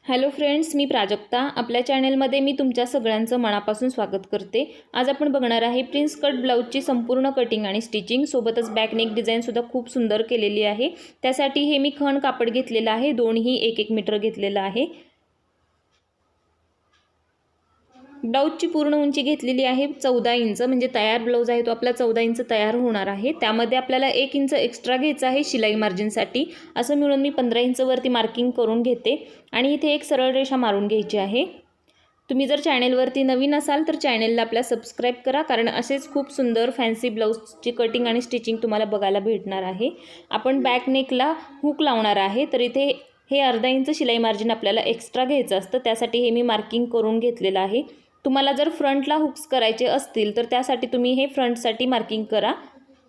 Hello friends, मी प्राजक्ता. आपल्या चॅनलमध्ये मी तुमच्या सगळ्यांचं मनापासून स्वागत करते. आज आपण बघणार आहे प्रिन्स कट ब्लाऊजची संपूर्ण कटिंग आणि स्टिचिंग, सोबतच बॅक नेक डिझाईनसुद्धा खूप सुंदर केलेली आहे. त्यासाठी हे मी खण कापड घेतलेलं आहे, दोन्ही 1-1 मीटर घेतलेलं आहे. ब्लाऊजची पूर्ण उंची घेतलेली आहे 14 इंच, म्हणजे तयार ब्लाऊज आहे तो आपला 14 इंच तयार होणार आहे. त्यामध्ये आपल्याला 1 इंच एक्स्ट्रा घ्यायचं आहे शिलाई मार्जिनसाठी. असं मिळून मी 15 इंच वरती मार्किंग करून घेते आणि इथे एक सरळ रेषा मारून घ्यायची आहे. तुम्ही जर चॅनलवरती नवीन असाल तर चॅनलला आपल्या सबस्क्राईब करा, कारण असेच खूप सुंदर फॅन्सी ब्लाऊजची कटिंग आणि स्टिचिंग तुम्हाला बघायला भेटणार आहे. आपण बॅक नेकला हुक लावणार आहे, तर इथे हे अर्धा इंच शिलाई मार्जिन आपल्याला एक्स्ट्रा घ्यायचं असतं. त्यासाठी हे मी मार्किंग करून घेतलेलं आहे. तुम्हाला जर फ्रंटला हुक्स करायचे असतील तर त्यासाठी तुम्ही हे फ्रंटसाठी मार्किंग करा.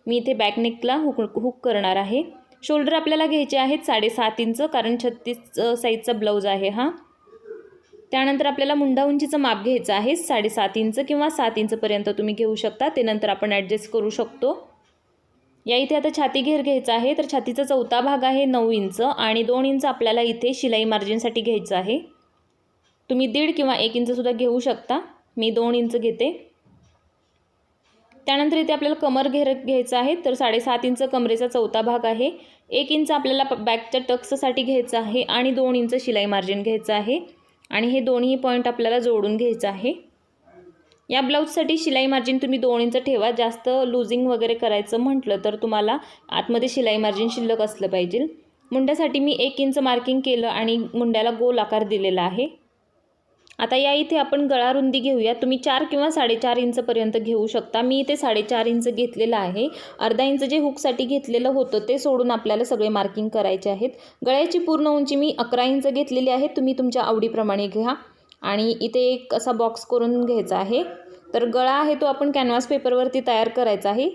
मी इथे बॅक नेकला हुक करणार आहे. शोल्डर आपल्याला घ्यायचे आहेत 7.5 इंच, कारण 36 साईजचा ब्लाऊज आहे हा. त्यानंतर आपल्याला मुंडा उंचीचं माप घ्यायचं आहे 7.5 इंच किंवा 7 इंचपर्यंत तुम्ही घेऊ शकता. ते नंतर आपण ॲडजस्ट करू शकतो. या इथे आता छाती घेर घ्यायचा आहे, तर छातीचा चौथा भाग आहे 9 इंच आणि 2 इंच आपल्याला इथे शिलाई मार्जिनसाठी घ्यायचं आहे. तुम्ही 1.5 किंवा 1 इंचसुद्धा घेऊ शकता. मी 2 इंच घेते. त्यानंतर इथे आपल्याला कमर घेर घ्यायचा आहे, तर 7.5 इंच कमरेचा चौथा भाग आहे. 1 इंच आपल्याला बॅकच्या टक्ससाठी घ्यायचं आहे आणि 2 इंच शिलाई मार्जिन घ्यायचं आहे आणि हे दोन्ही पॉईंट आपल्याला जोडून घ्यायचं आहे. या ब्लाऊजसाठी शिलाई मार्जिन तुम्ही 2 इंच ठेवा. जास्त लूजिंग वगैरे करायचं म्हटलं तर तुम्हाला आतमध्ये शिलाई मार्जिन शिल्लक असलं पाहिजे. मुंड्यासाठी मी 1 इंच मार्किंग केलं आणि मुंड्याला गोल आकार दिलेला आहे. आता या इथे आपण गळा रुंदी घेऊया. तुम्ही 4 किंवा 4.5 इंचपर्यंत घेऊ शकता. मी इथे 4.5 इंच घेतलेलं आहे. अर्धा इंच जे हुकसाठी घेतलेलं होतं ते सोडून आपल्याला सगळे मार्किंग करायचे आहेत. गळ्याची पूर्ण उंची मी 11 इंच घेतलेली आहे. तुम्ही तुमच्या आवडीप्रमाणे घ्या आणि इथे एक असा बॉक्स करून घ्यायचा आहे. तर गळा आहे तो आपण कॅनव्हास पेपरवरती तयार करायचा आहे.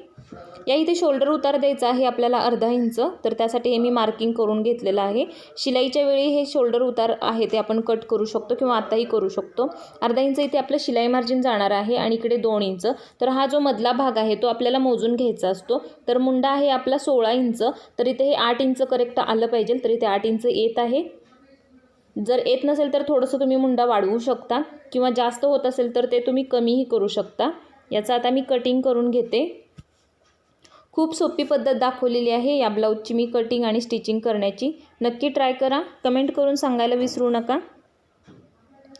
या इथे शोल्डर उतार द्यायचा आहे आपल्याला अर्धा इंच, तर त्यासाठी हे मी मार्किंग करून घेतलेलं आहे. शिलाईच्या वेळी हे शोल्डर उतार आहे ते आपण कट करू शकतो किंवा आताही करू शकतो. अर्धा इंच इथे आपलं शिलाई मार्जिन जाणार आहे आणि इकडे 2 इंच. तर हा जो मधला भाग आहे तो आपल्याला मोजून घ्यायचा असतो. तर मुंडा आहे आपला 16 इंच, तर इथे हे 8 इंच करेक्ट आलं पाहिजे. तर इथे 8 इंच येत आहे. जर येत नसेल तर थोडंसं तुम्ही मुंडा वाढवू शकता किंवा जास्त होत असेल तर ते तुम्ही कमीही करू शकता. याचं आता मी कटिंग करून घेते. खूप सोपी पद्धत दाखवलेली आहे या ब्लाऊजची मी कटिंग आणि स्टिचिंग करण्याची. नक्की ट्राय करा. कमेंट करून सांगायला विसरू नका.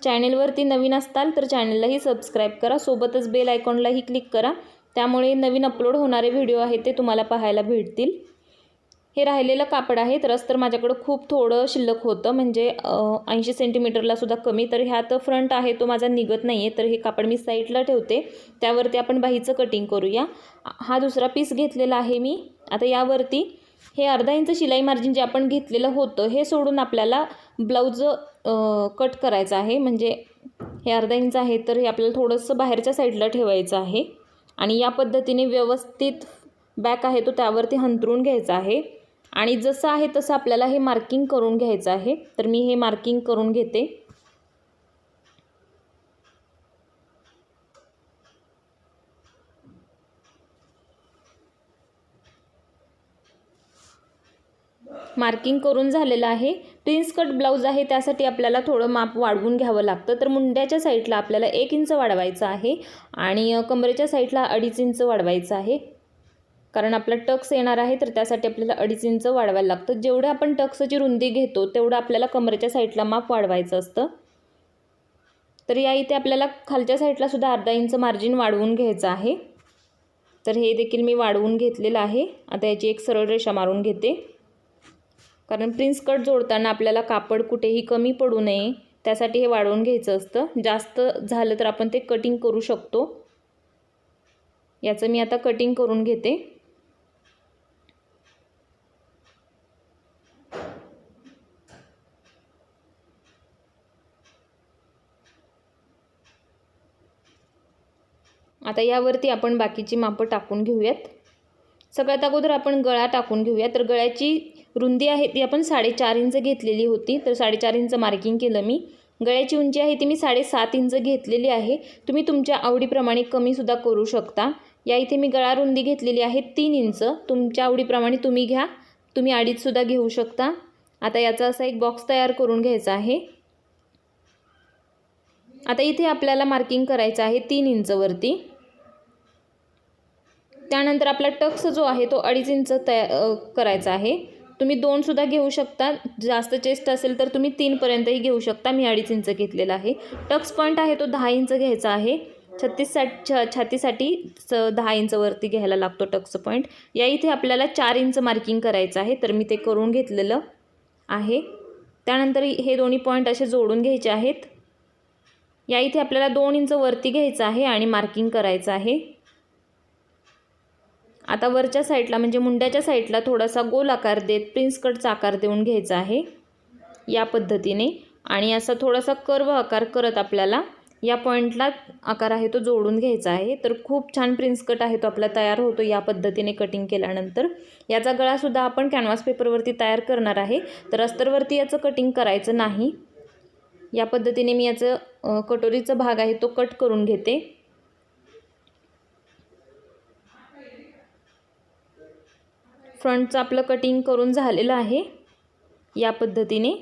चॅनलवरती नवीन असताल तर चॅनललाही सबस्क्राईब करा. सोबतच बेल आयकॉनलाही क्लिक करा. त्यामुळे नवीन अपलोड होणारे व्हिडिओ आहेत ते तुम्हाला पाहायला भेटतील. हे राहिलेलं कापड आहे, तर अस्तर माझ्याकडं खूप थोडं शिल्लक होतं, म्हणजे 80 सेंटीमीटरला सुद्धा कमी. तर ह्यात फ्रंट आहे तो माझा निघत नाही आहे, तर हे कापड मी साईडला ठेवते. त्यावरती आपण बाहीचं कटिंग करूया. हा दुसरा पीस घेतलेला आहे मी. आता यावरती हे अर्धा इंच शिलाई मार्जिन जे आपण घेतलेलं होतं हे सोडून आपल्याला ब्लाऊज कट करायचं आहे. म्हणजे हे अर्धा इंच आहे, तर हे आपल्याला थोडंसं बाहेरच्या साईडला ठेवायचं आहे आणि या पद्धतीने व्यवस्थित बॅक आहे तो त्यावरती हंतरून घ्यायचा आहे आणि जसं आहे तसं आपल्याला हे मार्किंग करून घ्यायचं आहे. तर मी हे मार्किंग करून घेते. मार्किंग करून झालेलं आहे. प्रिन्स कट ब्लाऊज आहे त्यासाठी आपल्याला थोडं माप वाढवून घ्यावं लागतं. तर मुंड्याच्या साईडला आपल्याला 1 इंच वाढवायचं आहे आणि कमरेच्या साईडला 2.5 इंच वाढवायचं आहे, कारण आपला टक्स येणार आहे. तर त्यासाठी आपल्याला 2.5 इंच वाढवायला लागतं. जेवढं आपण टक्सची रुंदी घेतो तेवढं आपल्याला कमरेच्या साईडला माप वाढवायचं असतं. तर या इथे आपल्याला खालच्या साईडला सुद्धा अर्धा इंच मार्जिन वाढवून घ्यायचं आहे. तर हे देखील मी वाढवून घेतलेलं आहे. आता याची एक सरळ रेषा मारून घेते, कारण प्रिन्स कट जोडताना आपल्याला कापड कुठेही कमी पडू नये त्यासाठी हे वाढवून घ्यायचं असतं. जास्त झालं तर आपण ते कटिंग करू शकतो. याचं मी आता कटिंग करून घेते. आता यावरती आपण बाकीची मापं टाकून घेऊयात. सगळ्यात अगोदर आपण गळा टाकून घेऊया. तर गळ्याची रुंदी आहे ती आपण 4.5 इंच घेतलेली होती, तर 4.5 इंच मार्किंग केलं मी. गळ्याची उंची आहे ती मी 7.5 इंच घेतलेली आहे. तुम्ही तुमच्या आवडीप्रमाणे कमीसुद्धा करू शकता. या इथे मी गळा रुंदी घेतलेली आहे 3 इंच. तुमच्या आवडीप्रमाणे तुम्ही घ्या. तुम्ही 2.5 सुद्धा घेऊ शकता. आता याचा असा एक बॉक्स तयार करून घ्यायचा आहे आता इथे आपल्याला मार्किंग करायचं आहे 3 इंचवरती. त्यानंतर आपला टक्स जो आहे तो 2.5 इंच करायचा आहे. तुम्ही 2 सुद्धा घेऊ शकता, जास्त चेस्ट असेल तर तुम्ही 3 पर्यंतही घेऊ शकता. मी 2.5 इंच घेतलेला आहे. टक्स पॉईंट आहे तो 10 इंच घ्यायचा आहे. छातीसाठी 10 इंचवरती घ्यायला लागतो टक्स पॉईंट. या इथे आपल्याला 4 इंच मार्किंग करायचं आहे, तर मी ते करून घेतलेलं आहे. त्यानंतर हे दोन्ही पॉईंट असे जोडून घ्यायचे आहेत. या इथे आपल्याला 2 इंच वरती घ्यायचं आहे आणि मार्किंग करायचं आहे. आता वरच्या साईडला म्हणजे मुंड्याच्या साईडला थोडासा गोल आकार देत प्रिन्स कटचा आकार देऊन घ्यायचा आहे या पद्धतीने. आणि असा थोडासा कर्व आकार करत आपल्याला या पॉईंटला आकार आहे तो जोडून घ्यायचा आहे. तर खूप छान प्रिन्स कट आहे तो आपला तयार होतो या पद्धतीने कटिंग केल्यानंतर. याचा गळासुद्धा आपण कॅनव्हास पेपरवरती तयार करणार आहे, तर अस्तरवरती याचं कटिंग करायचं नाही. या पद्धतीने मी याचं कटोरीचा भाग आहे तो कट करून घेते. फ्रंटचं आपलं कटिंग करून झालेलं आहे या पद्धतीने.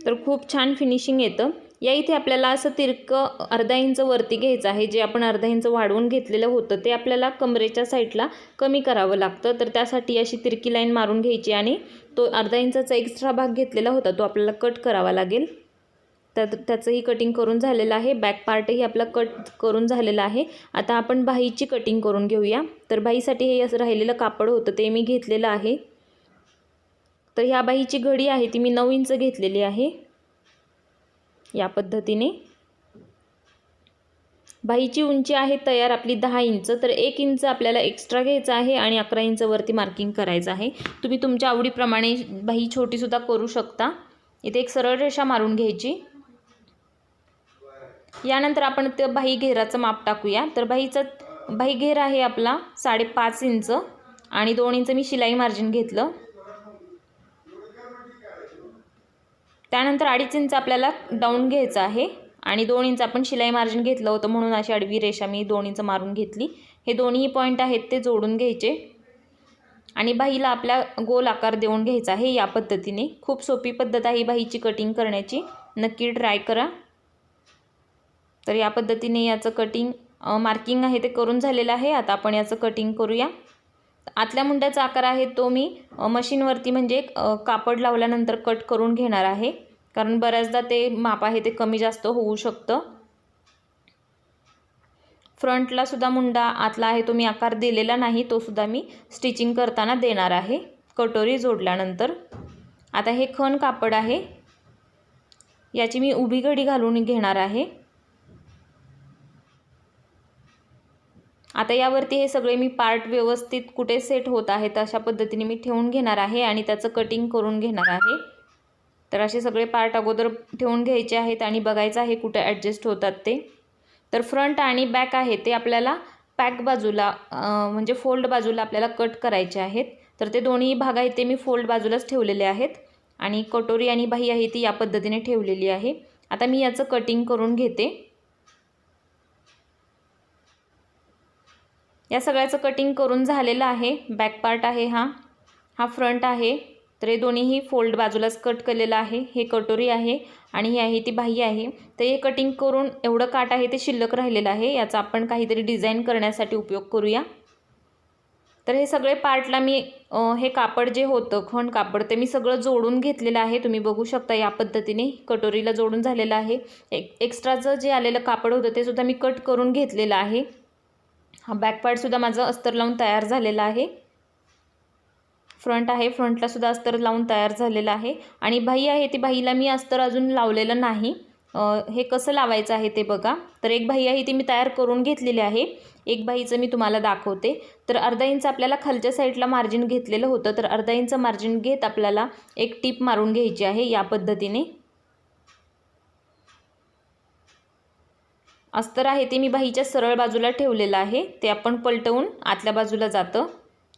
तर खूप छान फिनिशिंग येतं. या इथे आपल्याला असं तिरकं 1/2 इंच वरती घ्यायचं आहे. जे आपण 1/2 इंच वाढवून घेतलेलं होतं ते आपल्याला कमरेच्या साईडला कमी करावं लागतं. तर त्यासाठी अशी तिरकी लाईन मारून घ्यायची आणि तो 1/2 इंचाचा एक्स्ट्रा भाग घेतलेला होता तो आपल्याला कट करावा लागेल. तर त्याचंही कटिंग करून झालेलं आहे. बॅक पार्टही आपला कट करून झालेला आहे. आता आपण बाहीची कटिंग करून घेऊया. तर बाहीसाठी हे असं राहिलेलं कापड होतं ते मी घेतलेलं आहे. तर ह्या बाहीची घडी आहे ती मी 9 इंच घेतलेली आहे या पद्धतीने. बाहीची उंची आहे तयार आपली 10 इंच. तर 1 इंच आपल्याला एक्स्ट्रा घ्यायचं आहे आणि 11 इंच वरती मार्किंग करायचं आहे. तुम्ही तुमच्या आवडीप्रमाणे बाही छोटीसुद्धा करू शकता. इथे एक सरळ रेषा मारून घ्यायची. यानंतर आपण ते बाही घेराचं माप टाकूया. तर बाही घेर आहे आपला 5.5 इंच आणि 2 इंच मी शिलाई मार्जिन घेतलं. त्यानंतर 2.5 इंच आपल्याला डाऊन घ्यायचं आहे आणि 2 इंच आपण शिलाई मार्जिन घेतलं होतं म्हणून अशी आडवी रेषा मी 2 इंच मारून घेतली. हे दोन्ही पॉईंट आहेत ते जोडून घ्यायचे आणि बाहीला आपल्या गोल आकार देऊन घ्यायचा आहे या पद्धतीने. खूप सोपी पद्धत आहे बाहीची कटिंग करण्याची, नक्की ट्राय करा. तर या पद्धतीने याचं कटिंग मार्किंग आहे ते करून झालेलं आहे. आता आपण याचं कटिंग करूया. आतल्या मुंड्याचा आकार आहे तो मी मशीनवरती म्हणजे कापड लावल्यानंतर कट करून घेणार आहे, कारण बऱ्याचदा ते माप आहे ते कमी जास्त होऊ शकतं. फ्रंटला सुद्धा मुंडा आतला आहे तो मी आकार दिलेला नाही, तो सुद्धा मी स्टिचिंग करताना देणार आहे कटोरी जोडल्यानंतर. आता हे खण कापड आहे, याची मी उभी घडी घालून घेणार आहे. आता यावरती हे सगळे मी पार्ट व्यवस्थित कुठे सेट होत आहेत अशा पद्धतीने मी ठेवून घेणार आहे आणि त्याचं कटिंग करून घेणार आहे. तर असे सगळे पार्ट अगोदर ठेवून घ्यायचे आहेत आणि बघायचं आहे कुठे ॲडजस्ट होतात ते. तर फ्रंट आणि बॅक आहे ते आपल्याला पॅक बाजूला म्हणजे फोल्ड बाजूला आपल्याला कट करायचे आहेत. तर ते दोन्ही भाग आहेत ते मी फोल्ड बाजूलाच ठेवलेले आहेत आणि कटोरी आणि बाही आहे ती या पद्धतीने ठेवलेली आहे. आता मी याचं कटिंग करून घेते. या सगळ्याचं कटिंग करून झालेलं आहे. बॅक पार्ट आहे हा फ्रंट आहे. तर हे दोन्हीही फोल्ड बाजूलाच कट केलेलं आहे. हे कटोरी आहे आणि ही आहे ती बाही आहे. तर हे कटिंग करून एवढं काट आहे ते शिल्लक राहिलेलं आहे. याचा आपण काहीतरी डिझाईन करण्यासाठी उपयोग करूया. तर हे सगळे पार्टला मी हे कापड जे होतं खण कापड ते मी सगळं जोडून घेतलेलं आहे. तुम्ही बघू शकता या पद्धतीने कटोरीला जोडून झालेलं आहे. एक्स्ट्राचं जे आलेलं कापड होतं ते सुद्धा मी कट करून घेतलेलं आहे. हा बॅक पार्टसुद्धा माझं अस्तर लावून तयार झालेला आहे. फ्रंट आहे, फ्रंटला सुद्धा अस्तर लावून तयार झालेलं आहे आणि बाही आहे ती बाहीला मी अस्तर अजून लावलेलं नाही. हे कसं लावायचं आहे ते बघा. तर एक बाही आहे ती मी तयार करून घेतलेली आहे. एक बाहीचं मी तुम्हाला दाखवते. तर 1/2 इंच आपल्याला खालच्या साईडला मार्जिन घेतलेलं होतं. तर 1/2 इंच मार्जिन घेत आपल्याला एक टीप मारून घ्यायची आहे या पद्धतीने. अस्तर आहे ते मी बाहीच्या सरळ बाजूला ठेवलेलं आहे, ते आपण पलटवून आतल्या बाजूला जातं.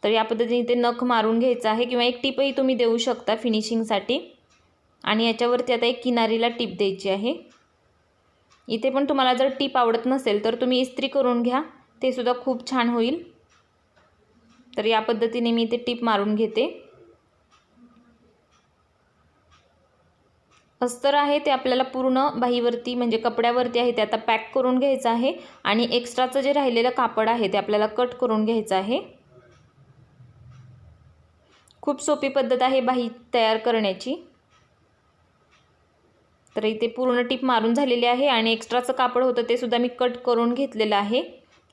तर या पद्धतीने ते नख मारून घ्यायचं आहे किंवा एक टिपही तुम्ही देऊ शकता फिनिशिंगसाठी. आणि याच्यावरती आता एक किनारीला टिप द्यायची आहे. इथे पण तुम्हाला जर टिप आवडत नसेल तर तुम्ही इस्त्री करून घ्या, ते सुद्धा खूप छान होईल. तर या पद्धतीने मी इथे टिप मारून घेते. अस्तर आहे ते आपल्याला पूर्ण बाहीवरती म्हणजे कपड्यावरती आहे ते आता पॅक करून घ्यायचं आहे आणि एक्स्ट्राचं जे राहिलेलं कापड आहे ते आपल्याला कट करून घ्यायचं आहे। खूप सोपी पद्धत आहे बाही तयार करण्याची। तर इथे पूर्ण टिप मारून झालेली आहे आणि एक्स्ट्राचं कापड होतं ते सुद्धा मी कट करून घेतलेलं आहे।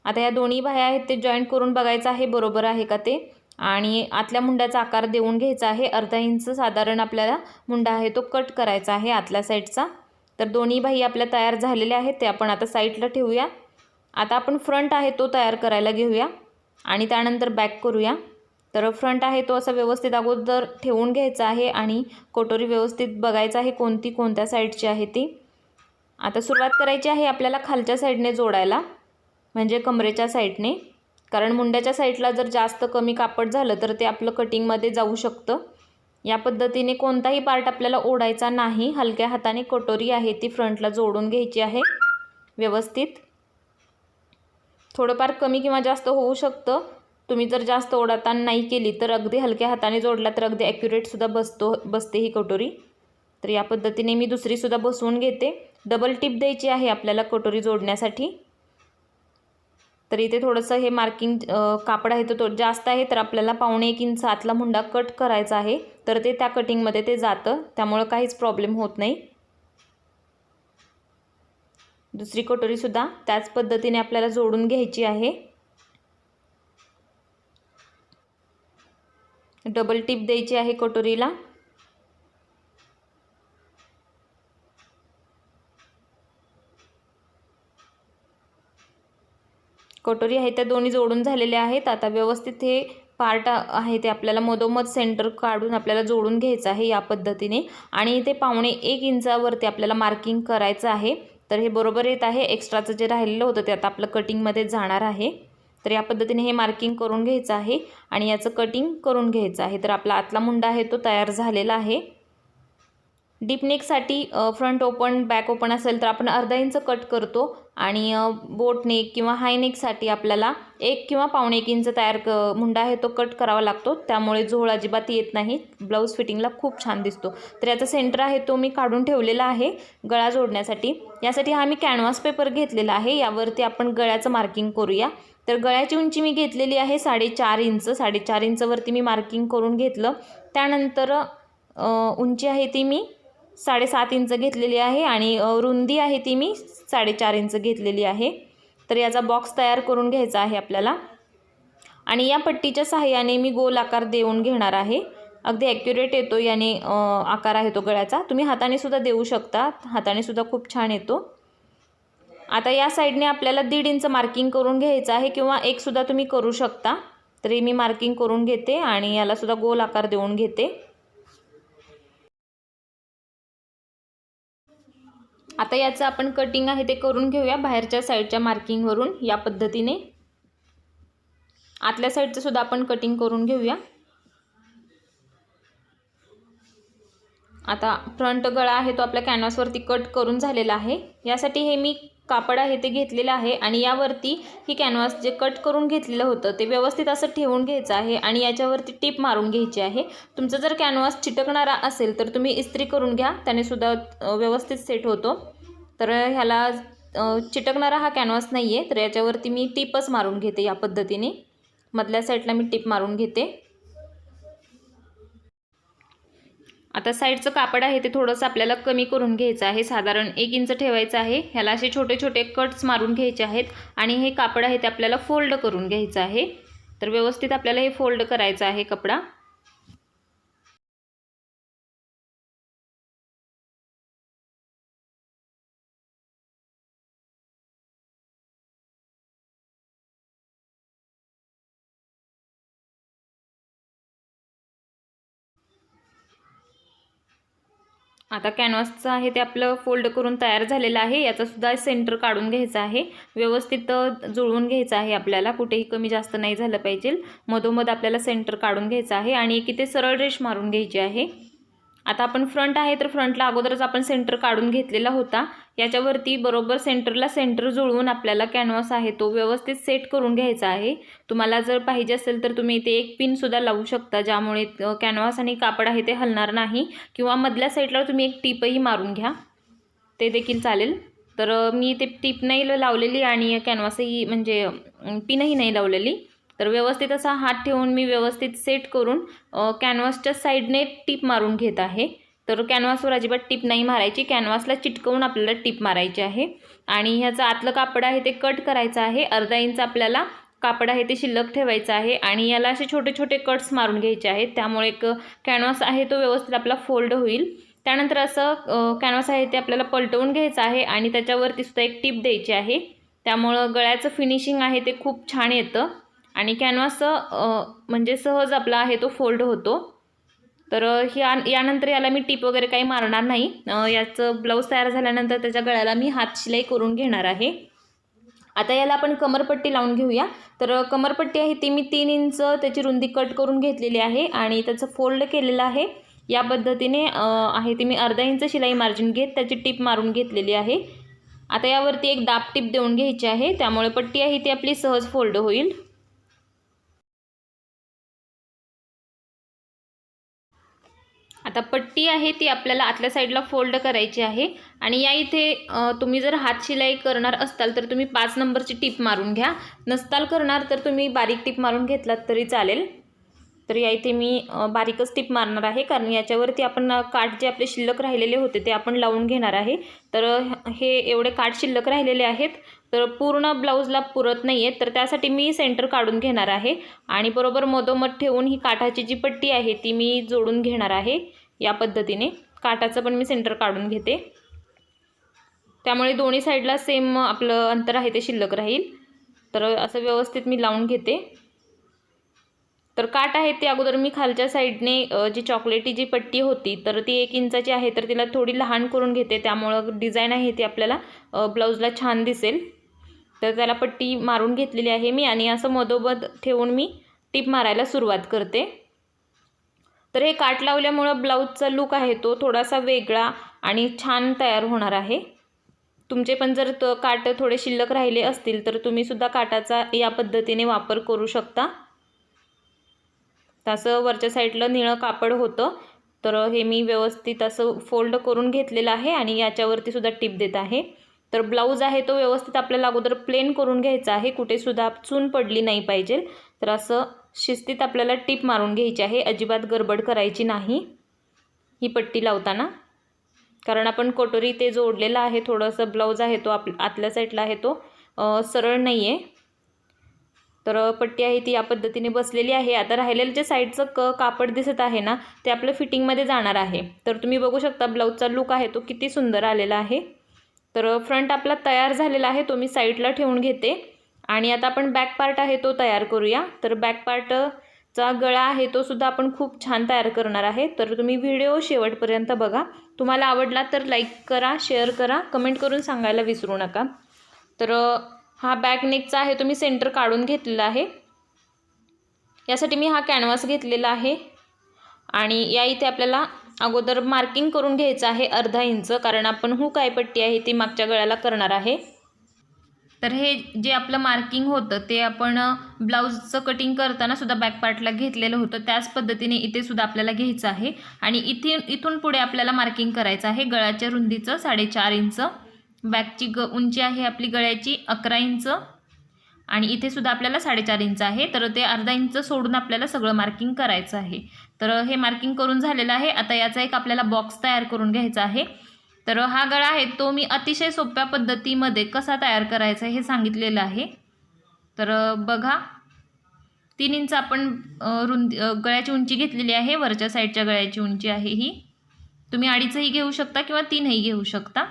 आता या दोन्ही बाह्या आहेत ते जॉईंट करून बघायचं आहे बरोबर आहे का ते, आणि आतल्या मुंड्याचा आकार देऊन घ्यायचा आहे। अर्धा इंच साधारण आपल्याला मुंडा आहे तो कट करायचा आहे आतल्या साईडचा। तर दोन्ही बाही आपल्या तयार झालेल्या आहेत ते आपण आता साईडला ठेवूया। आता आपण फ्रंट आहे तो तयार करायला घेऊया आणि त्यानंतर बॅक करूया। तर फ्रंट आहे तो असा व्यवस्थित अगोदर ठेवून घ्यायचा आहे आणि कटोरी व्यवस्थित बघायचा आहे कोणती कोणत्या साईडची आहे ती। आता सुरुवात करायची आहे आपल्याला खालच्या साईडने जोडायला, म्हणजे कमरेच्या साईडने, कारण मुंड्याच्या साईडला जर जास्त कमी कापड झालं तर ते आपलं कटिंगमध्ये जाऊ शकतं। या पद्धतीने कोणताही पार्ट आपल्याला ओढायचा नाही, हलक्या हाताने कटोरी आहे ती फ्रंटला जोडून घ्यायची आहे व्यवस्थित। थोडंफार कमी किंवा जास्त होऊ शकतं, तुम्ही जर जास्त ओढाताण नाही केली तर अगदी हलक्या हाताने जोडला तर अगदी ॲक्युरेटसुद्धा बसते ही कटोरी। तर या पद्धतीने मी दुसरीसुद्धा बसवून घेते। डबल टिप द्यायची आहे आपल्याला कटोरी जोडण्यासाठी। तर इथे थोडंसं हे मार्किंग कापड आहे तो जास्त आहे तर आपल्याला 1.25 इंच आतला मुंडा कट करायचा आहे, तर ते त्या कटिंगमध्ये ते जातं, त्यामुळे काहीच प्रॉब्लेम होत नाही। दुसरी कटोरीसुद्धा त्याच पद्धतीने आपल्याला जोडून घ्यायची आहे। डबल टिप द्यायची आहे कटोरीला। कटोरी आहे त्या दोन्ही जोडून झालेल्या आहेत। आता व्यवस्थित हे पार्ट आहे ते आपल्याला मधोमध सेंटर काढून आपल्याला जोडून घ्यायचं आहे या पद्धतीने, आणि इथे 1.25 इंचावरती आपल्याला मार्किंग करायचं आहे। तर हे बरोबर येत आहे। एक्स्ट्राचं जे राहिलेलं होतं ते आता आपलं कटिंगमध्ये जाणार आहे। तर या पद्धतीने हे मार्किंग करून घ्यायचं आहे आणि याचं कटिंग करून घ्यायचं आहे। तर आपला आतला मुंडा आहे तो तयार झालेला आहे। डीप नेकसाठी फ्रंट ओपन बॅक ओपन असेल तर आपण अर्धा इंच कट करतो, आणि बोट नेक किंवा हाय नेकसाठी आपल्याला 1 किंवा 1.25 इंच मुंडा आहे तो कट करावा लागतो, त्यामुळे झोळ अजिबात येत नाही, ब्लाऊज फिटिंगला खूप छान दिसतो। तर याचा सेंटर आहे तो मी काढून ठेवलेला आहे गळा जोडण्यासाठी। यासाठी हा मी कॅनव्हास पेपर घेतलेला आहे, यावरती आपण गळ्याचं मार्किंग करूया। तर गळ्याची उंची मी घेतलेली आहे 4.5 इंच। 4.5 इंचवरती मी मार्किंग करून घेतलं। त्यानंतर उंची आहे ती मी 7.5 इंच घेतलेली आहे आणि रुंदी आहे ती मी 4.5 इंच घेतलेली आहे। तर याचा बॉक्स तयार करून घ्यायचा आहे आपल्याला, आणि या पट्टीच्या सहाय्याने मी गोल आकार देऊन घेणार आहे। अगदी ॲक्युरेट येतो याने आकार आहे तो गळ्याचा। तुम्ही हाताने सुद्धा देऊ शकता, हाताने सुद्धा खूप छान येतो। आता या साईडने आपल्याला 1.5 इंच मार्किंग करून घ्यायचं आहे, किंवा 1 सुद्धा तुम्ही करू शकता। तरी मी मार्किंग करून घेते आणि याला सुद्धा गोल आकार देऊन घेते। आता याचं आपण कटिंग आहे ते करून घेऊया बाहेरच्या साईडच्या मार्किंगवरून या पद्धतीने। आतल्या साईडचं सुद्धा आपण कटिंग करून घेऊया। आता फ्रंट गळा आहे तो आपल्या कॅनव्हासवरती कट करून झालेला आहे। यासाठी हे मी कापड आहे ते घेतलेलं आहे आणि यावरती ही कॅनव्हास जे कट करून घेतलेलं होतं ते व्यवस्थित असं ठेवून घ्यायचं आहे आणि याच्यावरती टिप मारून घ्यायची आहे। तुमचं जर कॅनव्हास चिटकणारा असेल तर तुम्ही इस्त्री करून घ्या, त्याने सुद्धा व्यवस्थित सेट होतो। तर ह्याला चिटकणारा हा कॅनव्हास नाही आहे, तर याच्यावरती मी टिपच मारून घेते या पद्धतीने। मधल्या साईडला मी टिप मारून घेते। आता साईडचं कापड आहे ते थोडंसं आपल्याला कमी करून घ्यायचं आहे, साधारण 1 इंच ठेवायचं आहे। ह्याला असे छोटे छोटे कट्स मारून घ्यायचे आहेत आणि हे कापड आहे ते आपल्याला फोल्ड करून घ्यायचं आहे। तर व्यवस्थित आपल्याला हे फोल्ड करायचं आहे कपडा। आता कॅनव्हासचं आहे ते आपलं फोल्ड करून तयार झालेलं आहे। याचा सुद्धा सेंटर काढून घ्यायचा आहे, व्यवस्थित जुळवून घ्यायचं आहे आपल्याला, कुठेही कमी जास्त नाही झालं पाहिजे। मधोमध आपल्याला सेंटर काढून घ्यायचं आहे आणि एक इथे सरळ रेष मारून घ्यायची आहे आता आपण फ्रंट आहे तर फ्रंटला अगोदरच आपण सेंटर काढून घेतलेला होता. याच्यावरती बरोबर सेंटरला सेंटर जुळवून आपल्याला कॅनव्हास आहे तो व्यवस्थित सेट करून घ्यायचा आहे. तुम्हाला जर पाहिजे असेल तर तुम्ही इथे एक पिनसुद्धा लावू शकता, ज्यामुळे कॅनव्हास आणि कापड आहे ते हलणार नाही. किंवा मधल्या साईडला तुम्ही एक टीपही मारून घ्या, ते देखील चालेल. तर मी ते टीप नाही लावलेली आणि कॅनव्हासही म्हणजे पिनही नाही लावलेली. तर व्यवस्थित असा हात ठेवून मी व्यवस्थित सेट करून कॅनव्हासच्या साईडने टीप मारून घेत आहे. तर कॅनव्हासवर अजिबात टीप नाही मारायची, कॅनव्हासला चिटकवून आपल्याला टीप मारायची आहे. आणि ह्याचं आतलं कापड आहे ते कट करायचं आहे. अर्धा इंच आपल्याला कापड आहे ते शिल्लक ठेवायचं आहे आणि याला असे छोटे छोटे कट्स मारून घ्यायचे आहेत, त्यामुळे एक कॅनव्हास आहे तो व्यवस्थित आपला फोल्ड होईल. त्यानंतर असं कॅनव्हास आहे ते आपल्याला पलटवून घ्यायचं आहे आणि त्याच्यावरती सुद्धा एक टीप द्यायची आहे. त्यामुळं गळ्याचं फिनिशिंग आहे ते खूप छान येतं आणि कॅनव्हास म्हणजे सहज आपला आहे तो फोल्ड होतो. तर यानंतर याला मी टीप वगैरे काही मारणार नाही. याचं ब्लाऊज तयार झाल्यानंतर त्याच्या गळ्याला मी हात शिलाई करून घेणार आहे. आता याला आपण कमरपट्टी लावून घेऊया. तर कमरपट्टी आहे ती मी 3 इंच त्याची रुंदी कट करून घेतलेली आहे आणि त्याचं फोल्ड केलेलं आहे. या पद्धतीने आहे ती मी अर्धा इंच शिलाई मार्जिन घेत त्याची टीप मारून घेतलेली आहे. आता यावरती एक दाब टीप देऊन घ्यायची आहे, त्यामुळे पट्टी आहे ती आपली सहज फोल्ड होईल. आता पट्टी आहे ती आपल्याला आतल्या साईडला फोल्ड करायची आहे आणि या इथे तुम्ही जर हात शिलाई करणार असताल तर तुम्ही 5 नंबरची टीप मारून घ्या. नसताल करणार तर तुम्ही बारीक टीप मारून घेतलात तरी चालेल. तर या इथे मी बारीकच टीप मारणार आहे, कारण याच्यावरती आपण काठ जे आपले शिल्लक राहिलेले होते ते आपण लावून घेणार आहे. तर हे एवढे काठ शिल्लक राहिलेले आहेत, तर पूर्ण ब्लाऊजला पुरत नाही आहेत, तर त्यासाठी मी सेंटर काढून घेणार आहे आणि बरोबर मधोमध ठेवून ही काठाची जी पट्टी आहे ती मी जोडून घेणार आहे. या पद्धतीने काठाचं पण मी सेंटर काढून घेते, त्यामुळे दोन्ही साईडला सेम आपलं अंतर आहे ते शिल्लक राहील. तर असं व्यवस्थित मी लावून घेते. तर काठ आहे ते अगोदर मी खालच्या साईडने जी चॉकलेटी जी पट्टी होती तर ती 1 इंचाची आहे, तर तिला थोडी लहान करून घेते, त्यामुळं डिझाईन आहे ती आपल्याला ब्लाऊजला छान दिसेल. तर त्याला पट्टी मारून घेतलेली आहे मी आणि असं मधोमध ठेवून मी टीप मारायला सुरुवात करते. तर हे काठ लावल्यामुळं ब्लाऊजचा लुक आहे तो थोडासा वेगळा आणि छान तयार होणार आहे. तुमचे पण जर काठ थोडे शिल्लक राहिले असतील तर तुम्हीसुद्धा काठाचा या पद्धतीने वापर करू शकता. तसं वरच्या साईडला निळं कापड होतं, तर हे मी व्यवस्थित असं फोल्ड करून घेतलेलं आहे आणि याच्यावरती सुद्धा टिप देत आहे. तर ब्लाऊज आहे तो व्यवस्थित आपल्याला अगोदर प्लेन करून घ्यायचा आहे, कुठेसुद्धा चून पडली नाही पाहिजे. तर असं शिस्तीत आपल्याला टिप मारून घ्यायची आहे, अजिबात गडबड करायची नाही ही पट्टी लावताना, कारण आपण कटोरी ते जोडलेला आहे. थोडंसं ब्लाऊज आहे तो आतल्या साईडला आहे तो सरळ नाही आहे. तर पट्टी आहे ती या पद्धतीने बसलेली आहे. आता राहिलेलं जे साईडचं कापड दिसत आहे ना ते आपलं फिटिंगमध्ये जाणार आहे. तर तुम्ही बघू शकता ब्लाऊजचा लुक आहे तो किती सुंदर आलेला आहे. तर फ्रंट आपला तयार झालेला आहे, तो मी साईडला ठेवून घेते आणि आता आपण बॅक पार्ट आहे तो तयार करूया. तर बॅक पार्टचा गळा आहे तो सुद्धा आपण खूप छान तयार करणार आहे. तर तुम्ही व्हिडिओ शेवटपर्यंत बघा. तुम्हाला आवडला तर लाईक करा, शेअर करा, कमेंट करून सांगायला विसरू नका. तर हा बॅक नेकचा आहे तो मी सेंटर काढून घेतलेला आहे. यासाठी मी हा कॅनव्हास घेतलेला आहे आणि या इथे आपल्याला अगोदर मार्किंग करून घ्यायचं आहे अर्धा इंच, कारण आपण हुक आहे पट्टी आहे ती मागच्या गळ्याला करणार आहे. तर हे जे आपलं मार्किंग होतं ते आपण ब्लाऊजचं कटिंग करताना सुद्धा बॅक पार्टला घेतलेलं होतं, त्याच पद्धतीने इथे सुद्धा आपल्याला घ्यायचं आहे आणि इथून पुढे आपल्याला मार्किंग करायचं आहे गळ्याच्या रुंदीचं 4.5 इंच. बॅकची उंची आहे आपली गळ्याची 11 इंच आणि इथे सुद्धा आपल्याला 4.5 इंच आहे. तर ते अर्धा इंच सोडून आपल्याला सगळं मार्किंग करायचं आहे. तर हे मार्किंग करून झालेलं आहे. आता याचा एक आपल्याला बॉक्स तयार करून घ्यायचा आहे. तर हा गळा आहे तो मी अतिशय सोप्या पद्धतीमध्ये कसा तयार करायचा हे सांगितलेलं आहे. तर बघा, 3 इंच आपण गळ्याची उंची घेतलेली आहे. वरच्या साईडच्या गळ्याची उंची आहे ही. तुम्ही 2.5ही घेऊ शकता किंवा 3ही घेऊ शकता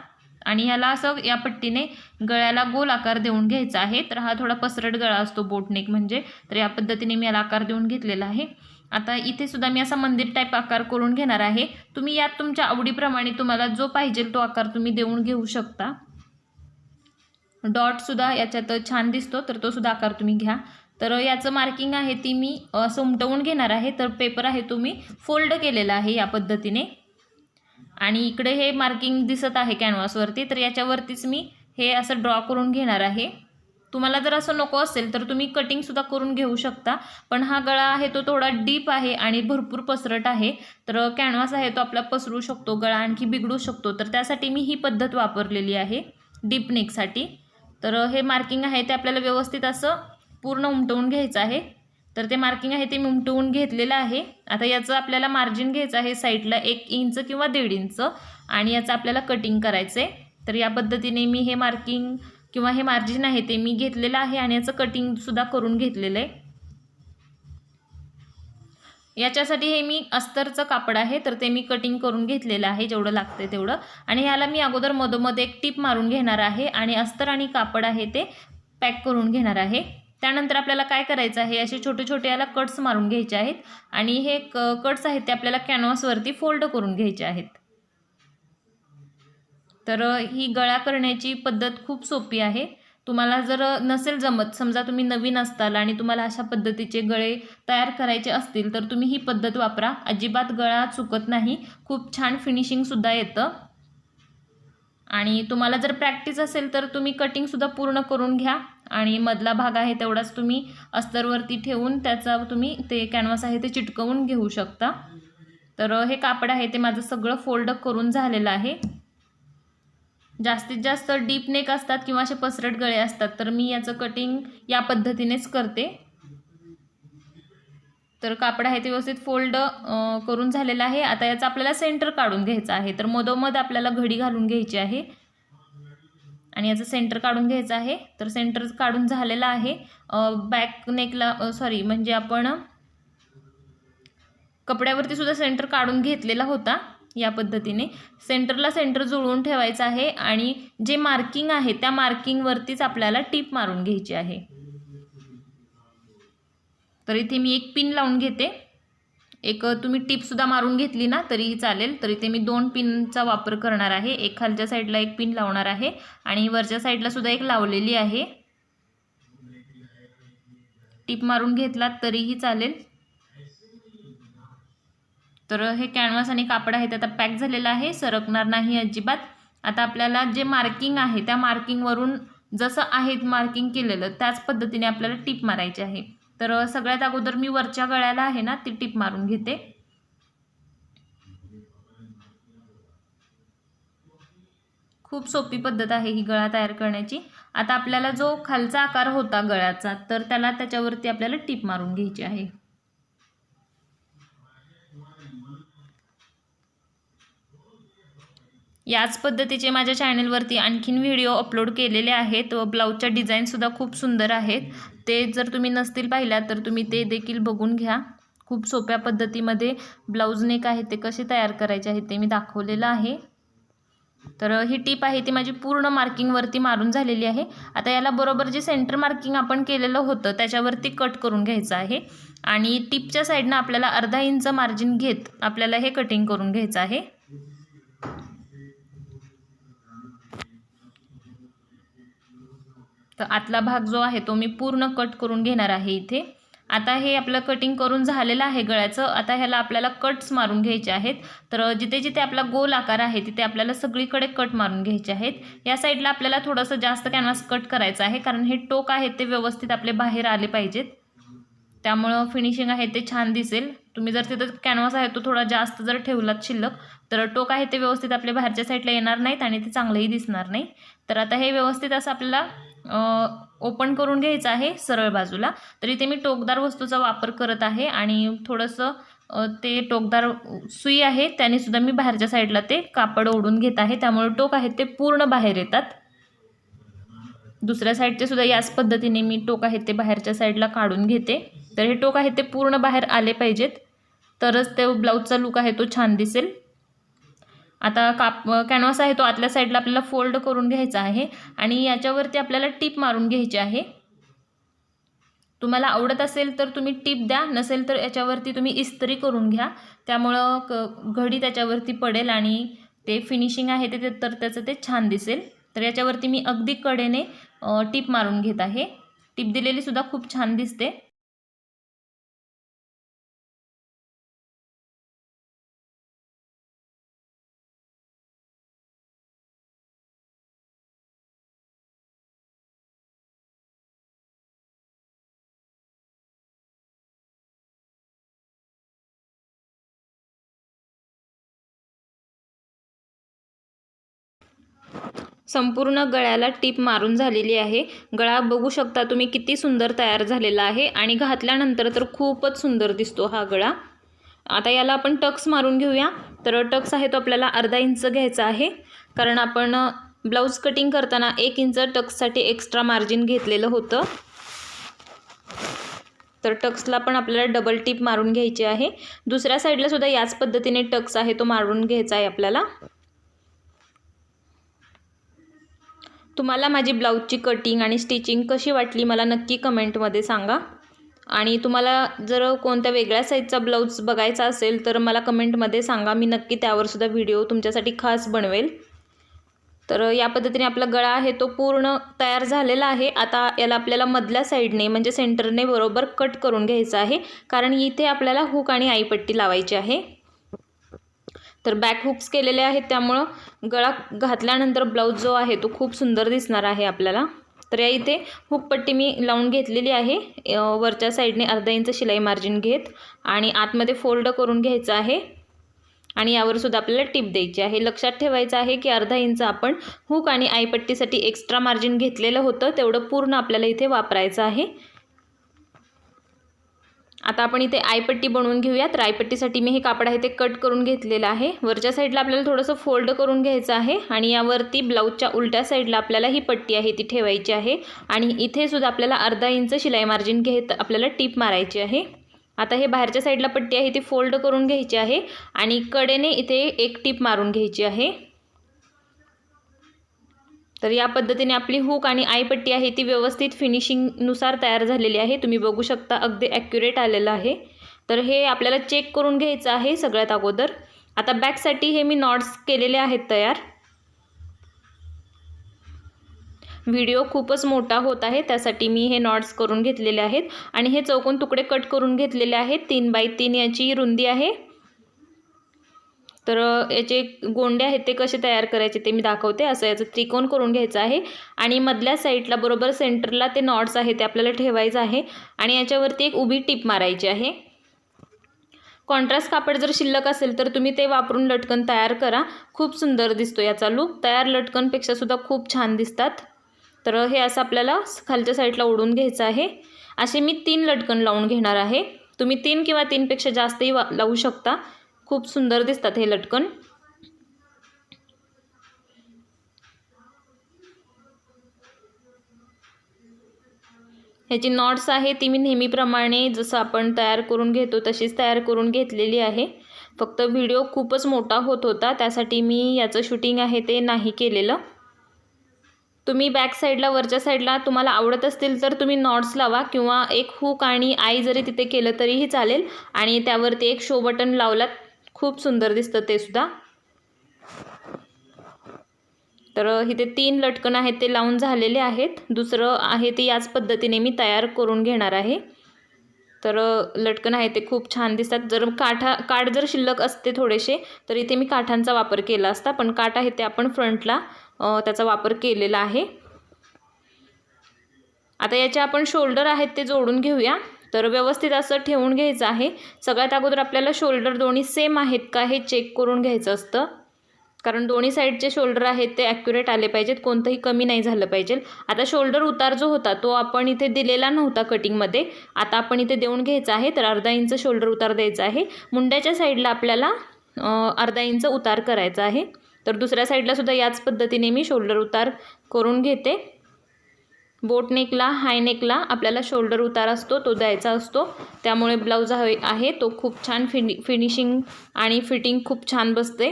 आणि ह्याला असं या पट्टीने गळ्याला गोल आकार देऊन घ्यायचा आहे. तर हा थोडा पसरट गळा असतो बोटनेक म्हणजे, तर या पद्धतीने मी याला आकार देऊन घेतलेला आहे. आता इथे सुद्धा मी असा मंदिर टाईप आकार करून घेणार आहे. तुम्ही यात तुमच्या आवडीप्रमाणे तुम्हाला जो पाहिजे तो आकार तुम्ही देऊन घेऊ शकता. डॉटसुद्धा याच्यात छान दिसतो, तर तो सुद्धा आकार तुम्ही घ्या. तर याचं मार्किंग आहे ती मी असं उमटवून घेणार आहे. तर पेपर आहे तो मी फोल्ड केलेला आहे या पद्धतीने. आणि इकडे हे मार्किंग दिसत आहे कॅनव्हासवरती, तर याच्यावरतीच मी हे असं ड्रॉ करून घेणार आहे. तुम्हाला जर असं नको असेल तर तुम्ही कटिंगसुद्धा करून घेऊ शकता, पण हा गळा आहे तो थोडा डीप आहे आणि भरपूर पसरट आहे, तर कॅनव्हास आहे तो आपला पसरू शकतो, गळा आणखी बिघडू शकतो. तर त्यासाठी मी ही पद्धत वापरलेली आहे डीप नेकसाठी. तर हे मार्किंग आहे ते आपल्याला व्यवस्थित असं पूर्ण उमटवून घ्यायचं आहे. तर ते मार्किंग आहे ते मी उमटवून घेतलेलं आहे. आता याचं आपल्याला मार्जिन घ्यायचं आहे साईडला 1 इंच किंवा 1.5 इंच आणि याचं आपल्याला कटिंग करायचं आहे. तर या पद्धतीने मी हे मार्किंग किंवा हे मार्जिन आहे ते मी घेतलेलं आहे आणि याचं कटिंगसुद्धा करून घेतलेलं आहे. याच्यासाठी हे मी अस्तरचं कापड आहे तर ते मी कटिंग करून घेतलेलं आहे जेवढं लागतं तेवढं. आणि ह्याला मी अगोदर मधोमध एक टीप मारून घेणार आहे आणि अस्तर आणि कापड आहे ते पॅक करून घेणार आहे. त्यानंतर आपल्याला काय करायचं आहे, असे छोटे छोटे याला कट्स मारून घ्यायचे आहेत आणि हे कट्स आहेत ते आपल्याला कॅनव्हासवरती फोल्ड करून घ्यायचे आहेत. तर ही गळा करण्याची पद्धत खूप सोपी आहे. तुम्हाला जर नसेल जमत, समजा तुम्ही नवीन असताल आणि तुम्हाला अशा पद्धतीचे गळे तयार करायचे असतील तर तुम्ही ही पद्धत वापरा. अजिबात गळा चुकत नाही, खूप छान फिनिशिंगसुद्धा येतं. आणि तुम्हाला जर प्रॅक्टिस असेल तर तुम्ही कटिंगसुद्धा पूर्ण करून घ्या आणि मधला भाग आहे तेवढाच तुम्ही अस्तरवरती ठेवून त्याचा तुम्ही ते कॅनव्हास आहे ते चिटकवून घेऊ शकता. तर हे कापड आहे ते माझं सगळं फोल्ड करून झालेलं आहे. जास्तीत जास्त डीप नेक असतात किंवा असे पसरट गळे असतात तर मी याचं कटिंग या पद्धतीनेच करते. तर कापड आहे ते व्यवस्थित फोल्ड करून झालेलं आहे. आता याचा आपल्याला सेंटर काढून घ्यायचा आहे. तर मधोमध आपल्याला घडी घालून घ्यायची आहे आणि याचं सेंटर काढून घ्यायचं आहे. तर सेंटर काढून झालेलं आहे. बॅक नेकला म्हणजे आपण कपड्यावरती सुद्धा सेंटर काढून घेतलेला होता. या पद्धतीने सेंटरला सेंटर जुळवून ठेवायचं आहे आणि जे मार्किंग आहे त्या मार्किंगवरतीच आपल्याला टीप मारून घ्यायची आहे. तर इथे मी एक पिन लावून घेते. एक तुम्ही टीपसुद्धा मारून घेतली ना तरीही चालेल. तर इथे मी 2 पिनचा वापर करणार आहे. एक खालच्या साईडला एक पिन लावणार आहे आणि वरच्या साईडला सुद्धा एक लावलेली आहे. टीप मारून घेतलात तरीही चालेल. तर हे कॅनव्हास आणि कापड आहे ते आता पॅक झालेलं आहे, सरकणार नाही अजिबात. आता आपल्याला जे मार्किंग आहे त्या मार्किंगवरून जसं आहे मार्किंग केलेलं त्याच पद्धतीने आपल्याला टीप मारायची आहे. तर सगळ्यात अगोदर मी वरच्या गळ्याला आहे ना ती टीप मारून घेते. खूप सोपी पद्धत आहे ही गळा तयार करण्याची. आता आपल्याला जो खालचा आकार होता गळ्याचा तर त्याला त्याच्यावरती आपल्याला टीप मारून घ्यायची आहे. याच पद्धतीचे माझ्या चॅनलवरती आणखीन व्हिडिओ अपलोड केलेले आहेत व ब्लाऊजच्या डिझाईनसुद्धा खूप सुंदर आहेत. ते जर तुम्ही नसतील पाहिल्या तर तुम्ही ते देखील बघून घ्या. खूप सोप्या पद्धतीमध्ये ब्लाऊज नेक आहे ते कसे तयार करायचे आहे ते मी दाखवलेलं आहे. तर ही टीप आहे ती माझी पूर्ण मार्किंगवरती मारून झालेली आहे. आता याला बरोबर जे सेंटर मार्किंग आपण केलेलं होतं त्याच्यावरती कट करून घ्यायचं आहे आणि टीपच्या साईडनं आपल्याला अर्धा इंच मार्जिन घेत आपल्याला हे कटिंग करून घ्यायचं आहे. तर आतला भाग जो आहे तो मी पूर्ण कट करून घेणार आहे इथे. आता हे आपलं कटिंग करून झालेलं आहे गळ्याचं. आता ह्याला आपल्याला कट्स मारून घ्यायचे आहेत. तर जिथे जिथे आपला गोल आकार आहे तिथे आपल्याला सगळीकडे कट मारून घ्यायचे आहेत. या साईडला आपल्याला थोडंसं जास्त कॅनव्हास कट करायचं आहे कारण हे टोक आहे ते व्यवस्थित आपले बाहेर आले पाहिजेत. त्यामुळं फिनिशिंग आहे ते छान दिसेल. तुम्ही जर तिथं कॅनव्हास आहे तो थोडा जास्त जर ठेवलात शिल्लक तर टोक आहे ते व्यवस्थित आपल्या बाहेरच्या साईडला येणार नाहीत आणि ते चांगलंही दिसणार नाही. तर आता हे व्यवस्थित असं आपल्याला ओपन करून घ्यायचं आहे सरळ बाजूला. तर इथे मी टोकदार वस्तूचा वापर करत आहे आणि थोडंसं ते टोकदार सुई आहे त्याने सुद्धा मी बाहेरच्या साईडला ते कापड ओढून घेत आहे. त्यामुळे टोक आहेत ते पूर्ण बाहेर येतात. दुसऱ्या साईडचे सुद्धा याच पद्धतीने मी टोक आहेत ते बाहेरच्या साईडला काढून घेते. तर हे टोक आहेत ते पूर्ण बाहेर आले पाहिजेत तरच ते ब्लाऊजचा लुक आहे तो छान दिसेल. आता कॅनव्हास आहे तो आतल्या साईडला आपल्याला फोल्ड करून घ्यायचा आहे आणि याच्यावरती आपल्याला टीप मारून घ्यायची आहे. तुम्हाला आवडत असेल तर तुम्ही टीप द्या, नसेल तर याच्यावरती तुम्ही इस्त्री करून घ्या. त्यामुळं घडी त्याच्यावरती पडेल आणि ते फिनिशिंग आहे ते तर त्याचं ते छान दिसेल. तर याच्यावरती मी अगदी कडेने टीप मारून घेत आहे. टीप दिलेली सुद्धा खूप छान दिसते. संपूर्ण गळ्याला टीप मारून झालेली आहे। गळा बघू शकता तुम्ही किती सुंदर तयार झालेला आहे आणि घातल्यानंतर तर खूपच सुंदर दिसतो हा गळा। आता याला आपण टक्स मारून घेऊया। तर टक्स आहे तो आपल्याला अर्धा इंच घ्यायचा आहे, कारण आपण ब्लाऊज कटिंग करताना 1 इंच टक्ससाठी एक्स्ट्रा मार्जिन घेतलेलं होतं। तर टक्सला पण आपल्याला डबल टीप मारून घ्यायची आहे। दुसऱ्या साईडला सुद्धा याच पद्धतीने टक्स आहे तो मारून घ्यायचा आहे आपल्याला। तुम्हाला माझी ब्लाऊजची कटिंग आणि स्टिचिंग कशी वाटली मला नक्की कमेंटमध्ये सांगा। आणि तुम्हाला जर कोणत्या वेगळ्या साईजचा ब्लाऊज बघायचा असेल तर मला कमेंटमध्ये सांगा, मी नक्की त्यावर सुद्धा व्हिडिओ तुमच्यासाठी खास बनवेल। तर या पद्धतीने आपला गळा आहे तो पूर्ण तयार झालेला आहे। आता याला आपल्याला मधल्या साईडने म्हणजे सेंटरने बरोबर कट करून घ्यायचं आहे, कारण इथे आपल्याला हुक आणि आईपट्टी लावायची आहे। तर बॅक हुक्स केलेले आहेत, त्यामुळं गळा घातल्यानंतर ब्लाऊज जो आहे तो खूप सुंदर दिसणार आहे आपल्याला। तर या इथे हुक पट्टी मी लावून घेतलेली आहे, वरच्या साईडने अर्धा इंच शिलाई मार्जिन घेत आणि आतमध्ये फोल्ड करून घ्यायचं आहे आणि यावर सुद्धा आपल्याला टिप द्यायची आहे। लक्षात ठेवायचं आहे की अर्धा इंच आपण हुक आणि आईपट्टीसाठी एक्स्ट्रा मार्जिन घेतलेलं होतं, तेवढं पूर्ण आपल्याला इथे वापरायचं आहे। आता आपण इथे आईपट्टी बनवून घेऊया। तर आईपट्टीसाठी मी हे कापड आहे ते कट करून घेतलेलं आहे। वरच्या साईडला आपल्याला थोडंसं फोल्ड करून घ्यायचं आहे आणि यावरती ब्लाऊजच्या उलट्या साईडला आपल्याला ही पट्टी आहे ती ठेवायची आहे आणि इथे सुद्धा आपल्याला अर्धा इंच शिलाई मार्जिन घेत आपल्याला टीप मारायची आहे। आता हे बाहेरच्या साईडला पट्टी आहे ती फोल्ड करून घ्यायची आहे आणि कडेने इथे एक टीप मारून घ्यायची आहे। तर या पद्धतीने आपली हुक आणि आईपट्टी आहे ती व्यवस्थित फिनिशिंगनुसार तयार झालेली आहे। तुम्ही बघू शकता अगदी ॲक्युरेट आलेलं आहे। तर हे आपल्याला चेक करून घ्यायचं आहे सगळ्यात अगोदर। आता बॅकसाठी हे मी नॉट्स केलेले आहेत तयार। व्हिडिओ खूपच मोठा होत आहे, त्यासाठी मी हे नॉट्स करून घेतलेले आहेत आणि हे चौकोन तुकडे कट करून घेतलेले आहेत। 3 बाय 3 याची रुंदी आहे। तर याचे गोंडे आहेत ते कसे तयार करायचे ते मी दाखवते। असं याचं त्रिकोण करून घ्यायचं आहे आणि मधल्या साईडला बरोबर सेंटरला ते नॉट्स आहे ते आपल्याला ठेवायचं आहे आणि याच्यावरती एक उभी टीप मारायची आहे। कॉन्ट्रास्ट कापड जर शिल्लक असेल तर तुम्ही ते वापरून लटकन तयार करा, खूप सुंदर दिसतो याचा लुक। तयार लटकनपेक्षा सुद्धा खूप छान दिसतात। तर हे असं आपल्याला खालच्या साईडला ओढून घ्यायचं आहे। असे मी 3 लटकन लावून घेणार आहे। तुम्ही 3 किंवा 3 पेक्षा जास्तही लावू शकता, खूप सुंदर दिसतात हे लटकन। ह्याची नॉट्स आहे ती मी नेहमीप्रमाणे जसं आपण तयार करून घेतो तशीच तयार करून घेतलेली आहे। फक्त व्हिडिओ खूपच मोठा होत होता, त्यासाठी मी याचं शूटिंग आहे ते नाही केलेलं। तुम्ही बॅक साईडला वरच्या साईडला तुम्हाला आवडत असतील तर तुम्ही नॉट्स लावा किंवा एक हुक आणि आई जरी तिथे केलं तरीही चालेल आणि त्यावरती एक शो बटन लावलात खूप सुंदर दिसतं ते सुद्धा। तर इथे 3 लटकन आहेत ते लावून झालेले आहेत। दुसरं आहे ते याच पद्धतीने मी तयार करून घेणार आहे। तर लटकन आहे ते खूप छान दिसतात। जर काठ जर शिल्लक असते थोडेसे तर इथे मी काठांचा वापर केला असता, पण काठ आहे ते आपण फ्रंटला त्याचा वापर केलेला आहे। आता याचे आपण शोल्डर आहेत ते जोडून घेऊया। तर व्यवस्थित असं ठेवून घ्यायचं आहे। सगळ्यात अगोदर आपल्याला शोल्डर दोन्ही सेम आहेत का हे चेक करून घ्यायचं असतं, कारण दोन्ही साईडचे शोल्डर आहेत ते ॲक्युरेट आले पाहिजेत, कोणतंही कमी नाही झालं पाहिजे। आता शोल्डर उतार जो होता तो आपण इथे दिलेला नव्हता कटिंगमध्ये, आता आपण इथे देऊन घ्यायचा आहे। तर अर्धा इंच शोल्डर उतार द्यायचा आहे। मुंड्याच्या साईडला आपल्याला अर्धा इंच उतार करायचा आहे। तर दुसऱ्या साईडला सुद्धा याच पद्धतीने मी शोल्डर उतार करून घेते। बोट नेकला हाय नेकला आपल्याला शोल्डर उतार असतो तो द्यायचा असतो, त्यामुळे ब्लाऊज आहे तो खूप छान फिनिशिंग आणि फिटिंग खूप छान बसते।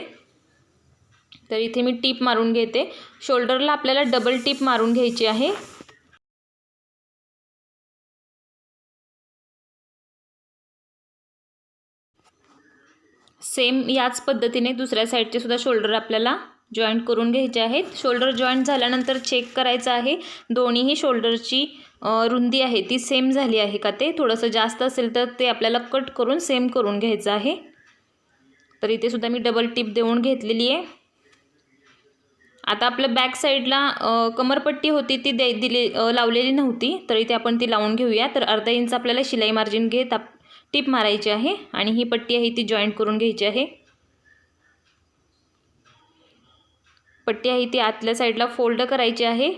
तर इथे मी टीप मारून घेते। शोल्डरला आपल्याला डबल टीप मारून घ्यायची आहे। सेम याच पद्धतीने दुसऱ्या साईडचे सुद्धा शोल्डर आपल्याला जॉईंट करून घ्यायचे आहेत। शोल्डर जॉईंट झाल्यानंतर चेक करायचं आहे दोन्हीही शोल्डरची रुंदी आहे ती सेम झाली आहे का, ते थोडंसं जास्त असेल तर ते आपल्याला कट करून सेम करून घ्यायचं आहे। तर इथे सुद्धा मी डबल टीप देऊन घेतलेली आहे। आता आपलं बॅक साईडला कमरपट्टी होती ती लावलेली नव्हती, तर इथे आपण ती लावून घेऊया। तर अर्धा इंच आपल्याला शिलाई मार्जिन घेत टीप मारायची आहे आणि ही पट्टी आहे ती जॉईंट करून घ्यायची आहे। पट्टी आहे ती आतल्या साईडला फोल्ड करायची आहे।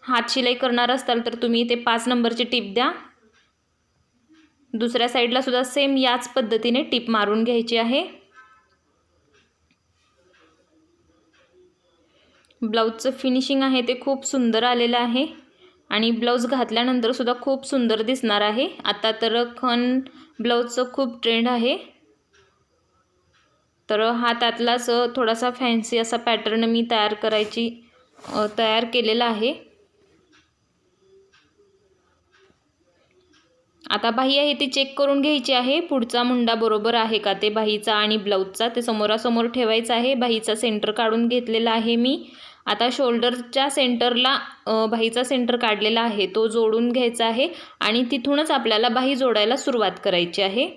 हात शिलाई करणार असाल तर तुम्ही इथे 5 नंबरची टिप द्या। दुसऱ्या साईडला सुद्धा सेम याच पद्धतीने टिप मारून घ्यायची आहे। ब्लाऊजचं फिनिशिंग आहे ते खूप सुंदर आलेलं आहे आणि ब्लाऊज घातल्यानंतर सुद्धा खूप सुंदर दिसणार आहे। आता तर खण ब्लाऊजचं खूप ट्रेंड आहे, तर हा त्यातलाच थोडासा फॅन्सी असा पॅटर्न मी तयार केलेला आहे। आता बाही आहे ती चेक करून घ्यायची आहे, पुढचा मुंडा बरोबर आहे का ते बाहीचा आणि ब्लाऊजचा ते समोरासमोर ठेवायचा आहे। बाहीचा सेंटर काढून घेतलेला आहे मी। आता शोल्डरच्या सेंटरला बाहीचा सेंटर काढलेला आहे तो जोडून घ्यायचा आहे आणि तिथूनच आपल्याला बाही जोडायला सुरुवात करायची आहे।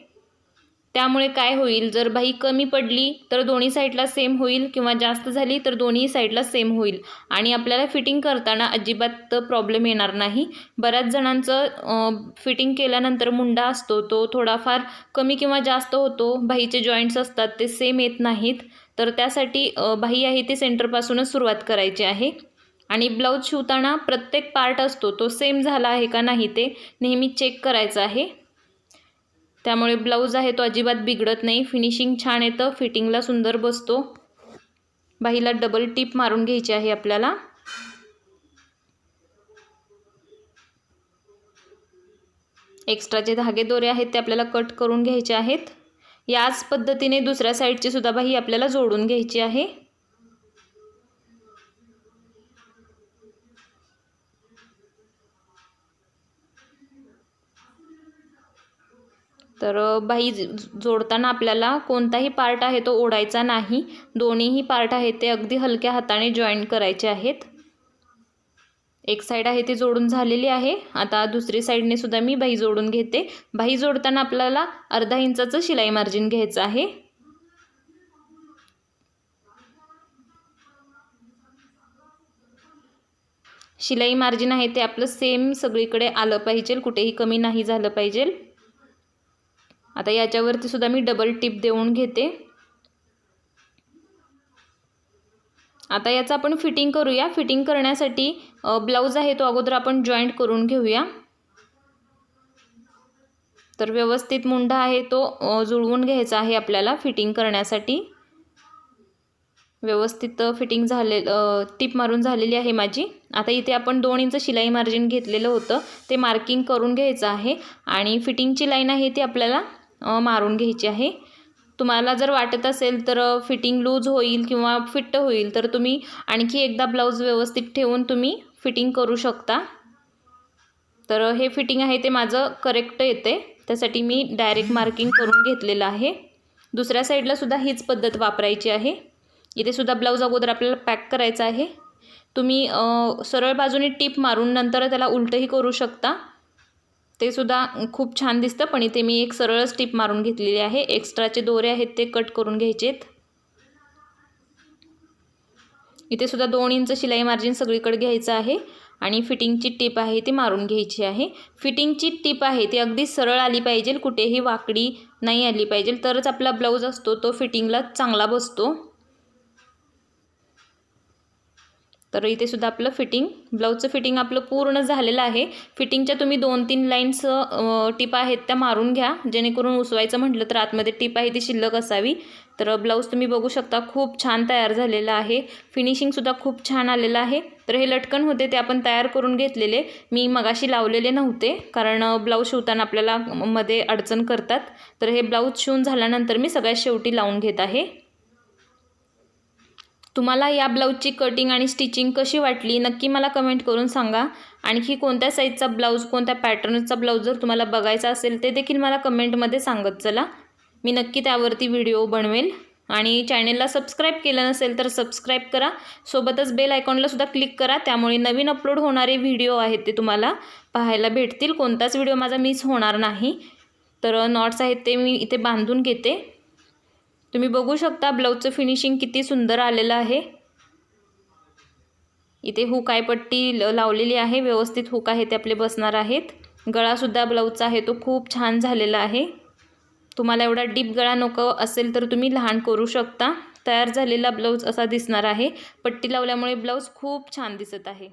त्यामुळे काय होईल, जर बाही कमी पडली तर दोन्ही साईडला सेम होईल किंवा जास्त झाली तर दोन्ही साईडला सेम होईल आणि आपल्याला फिटिंग करताना अजिबात प्रॉब्लेम येणार नाही। बऱ्याच जणांचं फिटिंग केल्यानंतर मुंडा असतो तो थोडाफार कमी किंवा जास्त होतो, बाहीचे जॉईंट्स असतात ते सेम येत नाहीत, तर त्यासाठी बाही आहे ती सेंटरपासूनच सुरुवात करायची आहे। आणि ब्लाऊज शिवताना प्रत्येक पार्ट असतो तो सेम झाला आहे का नाही ते नेहमी चेक करायचं आहे। त्यामुळे ब्लाऊज आहे तो अजिबात बिघडत नाही, फिनिशिंग छान येतं, फिटिंगला सुंदर बसतो। बाहीला डबल टिप मारून घ्यायची आहे आपल्याला। एक्स्ट्राचे धागे दोरे आहेत ते आपल्याला कट करून घ्यायचे आहेत। याच पद्धतीने दुसऱ्या साईडची सुद्धा बाही आपल्याला जोडून घ्यायची आहे। तर बाही जोडताना आपल्याला कोणताही पार्ट आहे तो ओढायचा नाही, दोन्हीही पार्ट आहेत ते अगदी हलक्या हाताने जॉईंट करायचे आहेत। एक साईड आहे ती जोडून झालेली आहे, आता दुसरी साईडने सुद्धा मी बाही जोडून घेते। बाही जोडताना आपल्याला अर्धा इंचाचं शिलाई मार्जिन घ्यायचं आहे। शिलाई मार्जिन आहे ते आपलं सेम सगळीकडे आलं पाहिजे, कुठेही कमी नाही झालं पाहिजे। आता याच्यावरती सुद्धा मी डबल टिप देऊन घेते। आता याचं आपण फिटिंग करूया। फिटिंग करण्यासाठी ब्लाऊज आहे तो अगोदर आपण जॉईंट करून घेऊया। तर व्यवस्थित मुंडा आहे तो जुळवून घ्यायचा आहे आपल्याला फिटिंग करण्यासाठी। व्यवस्थित फिटिंग टिप मारून झालेली आहे माझी। आता इथे आपण 2 इंच शिलाई मार्जिन घेतलेलं होतं ते मार्किंग करून घ्यायचं आहे आणि फिटिंगची लाईन आहे ती आपल्याला मारून घ्यायची आहे। तुम्हाला जर वाटत असेल तर फिटिंग लूज होईल किंवा फिट होईल तर तुम्ही आणखी एकदा ब्लाऊज व्यवस्थित ठेवून तुम्ही फिटिंग करू शकता। तर हे फिटिंग आहे ते माझं करेक्ट येते, त्यासाठी मी डायरेक्ट मार्किंग करून घेतलेलं आहे। दुसऱ्या साईडला सुद्धा हीच पद्धत वापरायची आहे। इथे सुद्धा ब्लाऊज अगोदर आपल्याला पॅक करायचा आहे। तुम्ही सरळ बाजूने टिप मारून नंतर त्याला उलटही करू शकता, ते सुद्धा खूप छान दिसतं, पण इथे मी एक सरळच टिप मारून घेतलेली आहे। एक्स्ट्राचे दोरे आहेत ते कट करून घ्यायचेत। इथे सुद्धा 2 इंच शिलाई मार्जिन सगळीकडे घ्यायचं आहे आणि फिटिंगची टिप आहे ती मारून घ्यायची आहे। फिटिंगची टिप आहे ती अगदी सरळ आली पाहिजे, कुठेही वाकडी नाही आली पाहिजे, तरच आपला ब्लाऊज असतो तो फिटिंगला चांगला बसतो। तर इथे सुद्धा आपलं ब्लाऊजचं फिटिंग आपलं पूर्ण झालेलं आहे। फिटिंगच्या तुम्ही 2-3 लाईन्स टिपा आहेत त्या मारून घ्या, जेणेकरून उसवायचं म्हटलं तर आतमध्ये टिप आहे ती शिल्लक असावी। तर ब्लाऊज तुम्ही बघू शकता खूप छान तयार झालेला आहे, फिनिशिंगसुद्धा खूप छान आलेलं आहे। तर हे लटकन होते ते आपण तयार करून घेतलेले, मी मगाशी लावलेले नव्हते, कारण ब्लाऊज शिवताना आपल्याला मध्ये अडचण करतात। तर हे ब्लाऊज शिवून झाल्यानंतर मी सगळ्यात शेवटी लावून घेत आहे। तुम्हाला या ब्लाऊजची कटिंग आणि स्टिचिंग कशी वाटली नक्की मला कमेंट करून सांगा। आणखी कोणत्या साईजचा ब्लाऊज, कोणत्या पॅटर्नचा ब्लाऊज जर तुम्हाला बघायचा असेल ते देखील मला कमेंटमध्ये सांगत चला, मी नक्की त्यावरती व्हिडिओ बनवेल। आणि चॅनलला सबस्क्राईब केलं नसेल तर सबस्क्राईब करा, सोबतच बेल आयकॉनला सुद्धा क्लिक करा, त्यामुळे नवीन अपलोड होणारे व्हिडिओ आहेत ते तुम्हाला पाहायला भेटतील, कोणताच व्हिडिओ माझा मिस होणार नाही। तर नॉट्स आहेत ते मी इथे बांधून घेते। तुम्ही बघू शकता ब्लाऊजचं फिनिशिंग किती सुंदर आलेलं आहे। इथे हुक आहे पट्टी लावलेली आहे, व्यवस्थित हुक आहे ते आपले बसणार आहेत। गळासुद्धा ब्लाऊजचा आहे तो खूप छान झालेला आहे। तुम्हाला एवढा डीप गळा नको असेल तर तुम्ही लहान करू शकता, तयार झालेला ब्लाऊज असा दिसणार आहे. पट्टी लावल्यामुळे ब्लाऊज खूप छान दिसत आहे.